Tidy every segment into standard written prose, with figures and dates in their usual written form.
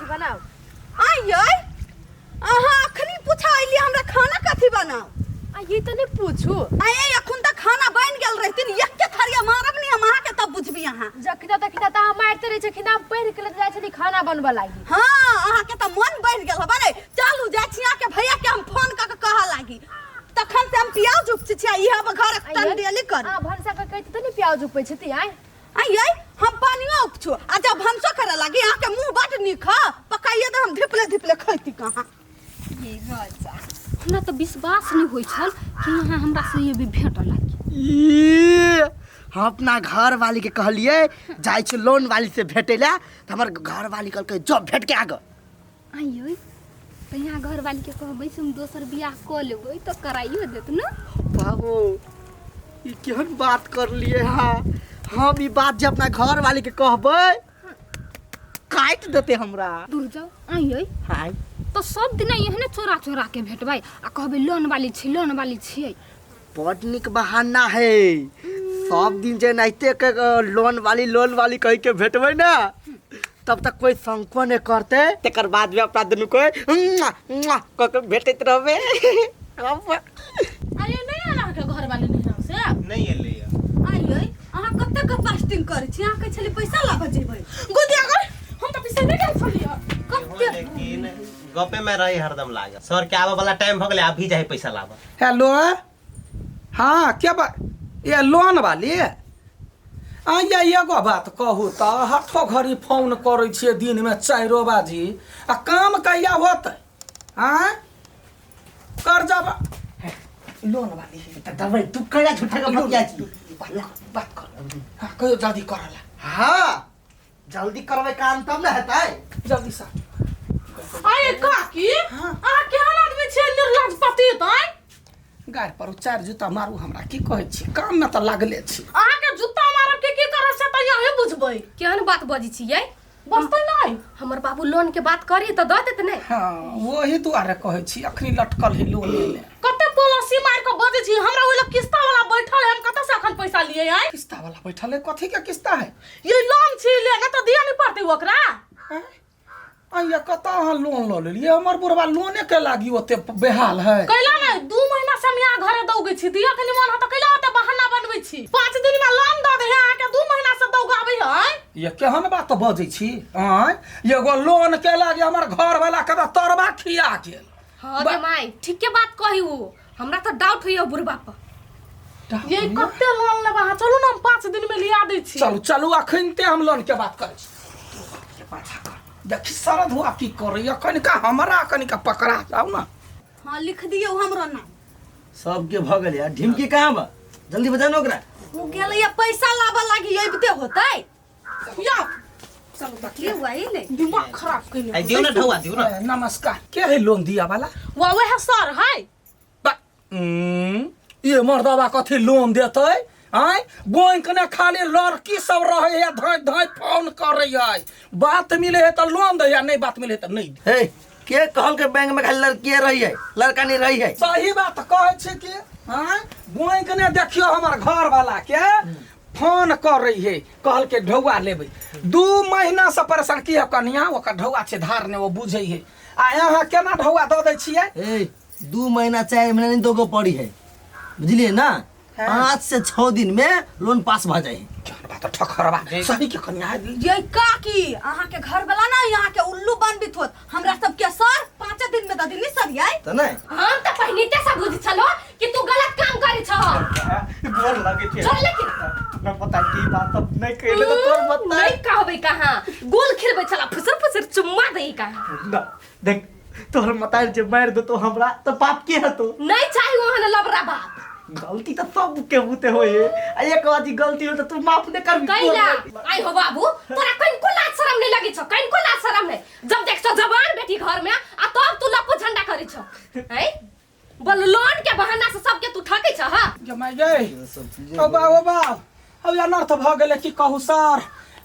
बनाओ। आइए अहाँ अखनी पूछाइली हमरा खाना कथी बनाओ। आ ये तो नहीं पूछू। आए अखन तक खाना बन गेल रहतिन एक के थरिया मारब नहीं हम अहाँ के तब बुझबी अहाँ। जखिना तखिना त हम मारते रहे छखिना हम पढ़ के जाय छली खाना बनबा लागी। हां अहाँ के त मन बढ़ गेल बारे चलू जाय छिया के भैया के हम फोन क के कहा लागी तखन से हम प्याज उपछ छिया इहा घर तन डेली कर। हां भनसा के कहत त नहीं प्याज उपै छती आय। आइए हम पानियो उपछो आ जब भनसो करे लागी अहाँ के मुंह बड निक ह पकाइए त हम धिपले धिपले खैती कहां। ये राजा हमरा तो विश्वास नहीं होई छल कि यहाँ हमरा से ये भी भेट लागी। हम अपना घर वाली के कहलिए जाय छ लोन वाली से भेटेला त हमर घर वाली कहल के जब भेट के आग आइयो त यहाँ घर वाली के कहबै से हम दोसर बियाह क लेबै त कराइयो देत न। बाबू ई केहन बात कर लिए हां हम ई बात जे अपना घर वाली के कहबै काट देते हमरा। दूर जाओ आइयो हाय तो सब दिन एहने चोरा चोरा के भेटबै आ कहबै लोन वाली छी। बड़ निक बहाना है सब दिन जे नाइते के लोन वाली कह के भेटबै ना तब तक कोई संको नहीं करते तेकर बाद में अपना दुनू को कह के भेटत रहबे। अरे नहीं आला के घर वाले नहीं नाम से नहीं एले आइए अहाँ कत्ते के फास्टिंग करै छी अहाँ के छली पैसा लाब जेबै गोदिया गए हम त पैसा नहीं दे छलिए कत्ते लेकिन गपे में रही हरदम लाग सर के आवे वाला टाइम भ गेले अभी जाई पैसा लाब। हेलो हाँ क्या बात ये लोन वाली ये एगो बात कहू तो हठो घड़ी फोन करे छिए दिन में 4 बाजी आ काम कहिया होते हाँ कर्जा लोन वाली तब तू कहिया झूठा का बतिया छी बात कर हाँ कहियो जल्दी करला। हां जल्दी करबे काम तब ना हेतै जल्दी सा आए काकी अहाँ केहन आदमी छियै निर्लज पति तै गाय पर 4 जूता मारू हमरा की कहै छी काम में तो लागले छी। अहाँ के जूता मारब के की करब से त यही बुझबै केहन बात बजी छियै बसतै नहीं हमर बाबू लोन के बात करी त द देत नहीं। हाँ वही दुआरे कहै छी अखनी लटकल है लोन ले कत्ते पॉलिसी मार के बजे छी हमरा ओइला किस्ता वाला बैठल है हम कत्ते से अखन पैसा लिए है किस्ता वाला बैठल है कथी के किस्ता है ये लोन छी ले ना त दिया नहीं पड़ते ओकरा। ये कता लोन ल लेलिए हमर बुढ़वा लोने के लागी ओते बेहाल है कैला ने 2 महीना से हम यहाँ घरे दौगे छी दिया के निमन ह त कैला ओते बहाना बनबै छी 5 दिन में लोन द दे है के 2 महीना से दौगाबै है। ये केहन बात बजै छी एगो लोन के लागी हमर घर वाला के तरबा खिया गेल। हां गे माई ठीक के बात कही उ हमरा तो डाउट होइयो बुढ़बा पर ये कत्ते लोन लेबा चलू ना हम 5 दिन में लिया दै छी। चलू चलू अखनते हम लोन के बात करै छी देखी सरद हुआ की करे अखन का हमरा अखन का पकड़ा जाऊ ना। हां लिख दियो हमरो नाम सब के भ गेल यार ढिमकी कहां बा जल्दी बजा न ओकरा हो गेल ये पैसा लाबा लागी एबते होतै या चलू के वही ले दिमाग खराब कइले आई दियो ना ढौआ दियो ना। नमस्कार के है लोन दिया वाला वो है सर है ये मर्दवा कथी लोन देते आय बैंक ने खाली लड़की सब रहे है धाय धाय फोन करे है बात मिले है तो लोन दे या नहीं बात मिले है तो नहीं दे। हे के कहल के बैंक में खाली लड़की रही है लड़का नहीं रही है। सही बात कहे छे कि आय बैंक ने देखियो हमर घर वाला के फोन कर रही है कहल के ढौआ लेबे 2 महीना से परेशान किया कन्या ओकर ढौआ छे धार ने वो बुझे है आ यहाँ केना ढौआ दे दै छिए। ए 2 महीना 4 महीना नहीं दोगो पड़ी है बुझलिए ना 5 से 6 दिन में लोन पास भ जाए। बात ठखरबा सही के कन्या ये काकी अहाँ के घर वाला ना यहाँ के उल्लू बनबित होत हमरा सब के सर 5 दिन में ददी नहीं सर आए त नहीं हम त पहिने ते सब बुझ छलो कि तू गलत काम करी छ। बोल लगे छे चल लेकिन ना पता की बात सब नहीं कहले तो तोर बता नहीं कहबै कहां गोल खेलबै चला फुसर फुसर चुम्मा देई कहां ना देख तोर मतार जे मार दो तो हमरा तो पाप के हतो नहीं चाहिए वहां लबरा बात गलती तो सब के होते होए आ एक बाजी गलती हो तो तू माफ नहीं कर कैला आई हो बाबू तोरा कहीं को लाज शरम नहीं लगी छ कहीं को लाज शरम नहीं जब देख छ जवान बेटी घर में आ तब तू लपो झंडा करी छ है बोल लोन के बहाना से सब के तू ठकै छ हां जमाई गई ओ बा अब अनर्थ भ गेले की कहू सर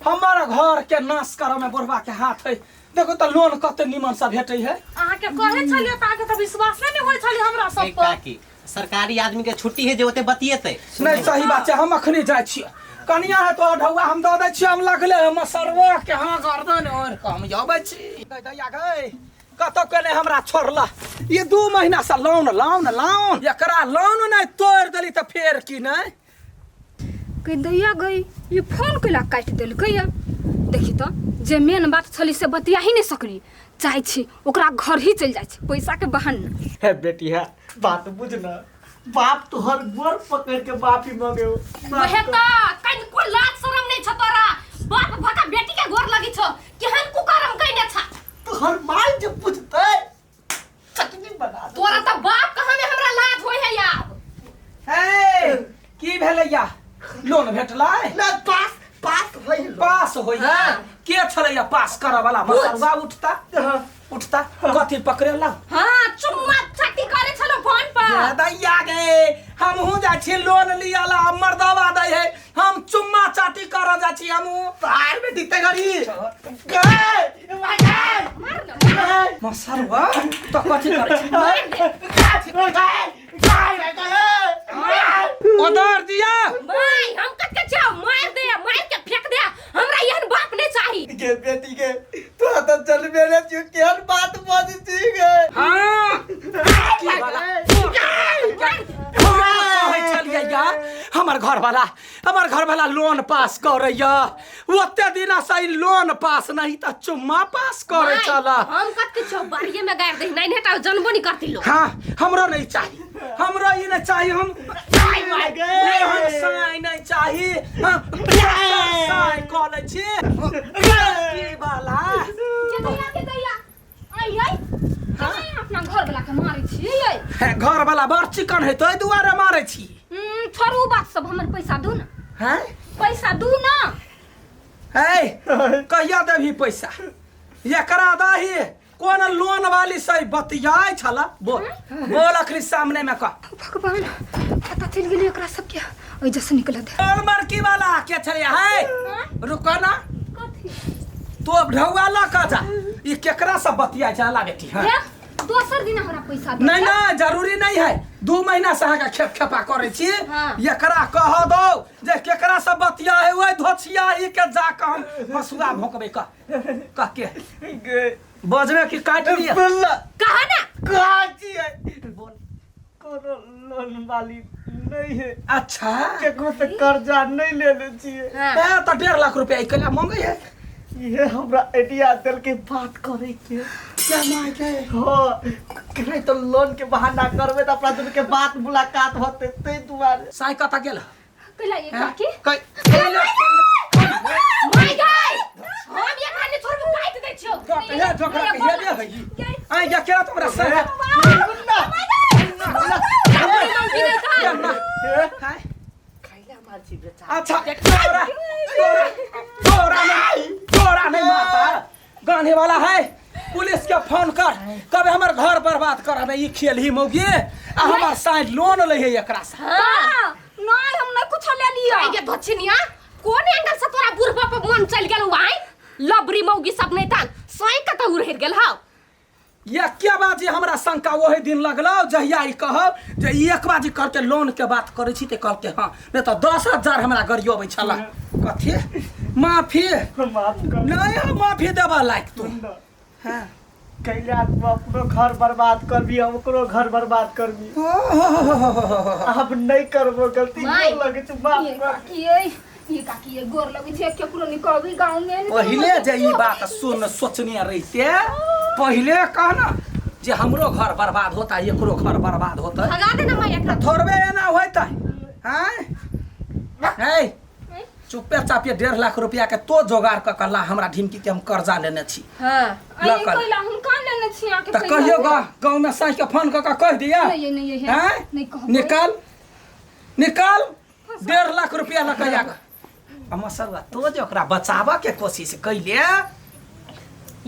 हमारा घर के नाश करे में बुढ़वा के हाथ है देखो तो लोन कते निमन से भेटै है अहाँ के कहे छलिए त आके त विश्वास नहीं होय छली हमरा सब पर काकी सरकारी आदमी के छुट्टी है जे ओते बतिएते नहीं सही बात है हम अखनी जाय छी कनिया है तो ढौआ हम दे दै छी हम लगले हम सरवा के हां गर्दन और मार के हम आबै छी दैया गई कतो के नहीं हमरा छोड़ला ये 2 महीना से लोन एकरा लोन नहीं तोड़ देली तो फेर की नहीं कह दैया गई ये फोन कैला काट देल कैया देखी तो जे मेन बात छली से बतिया ही नहीं सकली चाहे छी ओकरा घर ही चल जाय छी पैसा के बहाना है बेटी है बात बुझ ना बाप तो हर गोर पकड़ के माफी मांगे हो वहे त कहीं को लाज शरम नहीं छ तोरा बाप भका बेटी के गोर लगी छ केहन कुकरम कइने छ तो हर माल जब पूछते चटनी बना दे। तोरा त बाप कहां में हमरा लाज होय है यार ए की भेलैया लोन भेटलै ना पास होई पास होइया के छलैया पास करऽ वाला मसरवा उठता कथी पकड़ेला हां चुम्मा छाती करे छलो फोन पर दैया गे हमहू जा छी लोन लियाला हमर दवा दै है हम चुम्मा चाटी करऽ जा छी हमहू तार में दिते गरी गए मसरवा तो कथी करे छी उधर दिया माय हम कत छ मार के फेंक दे हमरा यहन बाप नहीं चाही के बेटी के तो चल मेरे जो केहन बात बाजी थी गए हां की वाला चलिया हमर घर वाला लोन पास करैया ओते दिना से लोन पास नहीं त चुम्मा पास करे चला हम कत छ बाड़िए में गाड़ दे नहीं नेटा जनबो नहीं करती लो हां हमरो नहीं चाहिए हमरो ई नहीं चाहिए हम साई नहीं चाहिए साई कॉलेज छी की वाला के दैया आई आई अपना घर वाला के मारै छी घर वाला बड़ चिकन है तोय दुआरे मारै छी छोड़ू बात सब हमर पैसा दू ना हैं पैसा दू ना है कहिया देभी पैसा एकरा दही कौन लोन वाली से बतियाय छला बोल अखरी सामने में कह भगवान पता चल गेली एकरा सब के ओइ जैसे निकल दे और मरकी वाला के छले है रुको ना तो ढौआ ला का जा ई केकरा से बतियाय छला बेटी हां दोसर दिन हमरा पैसा दे नहीं ना जरूरी नहीं है 2 महीना से अहाँ खेप खेपा करे छी एकरा कह दो जे केकरा से बतिया है ओइ धोछिया ई के जा के हम हसुआ भोकबे कह के बजवे की काट दिया कहा ना काची है बोल कोनो लोन वाली नहीं है अच्छा केकरो से कर्जा नहीं लेले छिए ए तो 1.5 लाख रुपया इकला मांगे है ये हमरा आइडिया दिल के बात करे के क्या मांगे हो कहीं तो लोन के बहाना करबे तो अपना दुन के बात मुलाकात होते ते दुआरे साई कता गेल कैला ये काकी माय गाय हम एकरा ने छोड़ काट दे छियो हे झोकरा के हे दे है आई जा केरा तोरा से अच्छा तोरा नहीं मारता गाने वाला है पुलिस के फोन कर कबे हमर घर बर्बाद करबे ई खेल ही मौगी आ हमर साइड लोन ले है एकरा से नहीं हम नहीं कुछ ले लिया आई के धछनिया कोन एंगल से तोरा बुढ़बा पे मन चल गेल वाई लबरी मौगी सब नहीं तान सोई का तो उड़ गेल हां ये क्या बात है हमरा शंका वही दिन लगलो जहिया ई कहब जे एक बाजी करके लोन के बात करे छी ते कहते हां नहीं तो 10,000 हमरा गरियोबै छला कथि माफी माफ कर नहीं हम माफी देबा लायक तू हां कैला तू अपनो घर बर्बाद करबी हम ओकरो घर बर्बाद करबी अब नहीं करबो गलती माय, हो लगे तू माफ कर ये काकी ये गोर लगे छे केकरो निकलबी गांव में पहले जे ई बात सुन सोचने रहिते पहले कहना जे हमरो घर बर्बाद होता एकरो घर बर्बाद होता भगा दे ना माय एकरा थोड़बे एना होता हैं हे चुपे चापे 1.5 लाख रुपया के तो जोगाड़ क कल्ला हमरा ढिमकी के हम कर्जा लेने छी हां आई कैला हम कान लेने छी आके त कहियो गांव में साई के फोन क कह दिया नहीं हैं नहीं कहबो निकाल 1.5 लाख रुपया लकया हम सरवा तो जे ओकरा बचावा के कोशिश कैले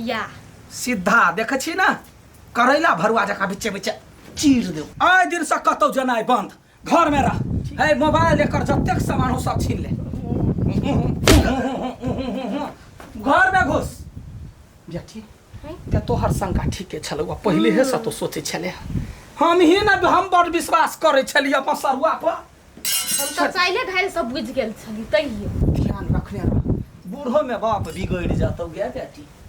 या सीधा देख छी ना करैला भरुआ जका बिचे बिचे चीर दे आइ दिन से कतौ जनाई बंद घर में रह है मोबाइल लेकर जतेक सामान हो सब छीन ले घर में घुस बेटी ते तोहर शंका ठीके छलौ पहिले हे से तो सोचे छले हम ही ना हम बड़ विश्वास करे छली अपन सरुआ पर हम तो चाइले धारे सब बुझ गेल छली तइयो ध्यान रखने रह बूढ़ो में बाप बिगड़ जातौ गे बेटी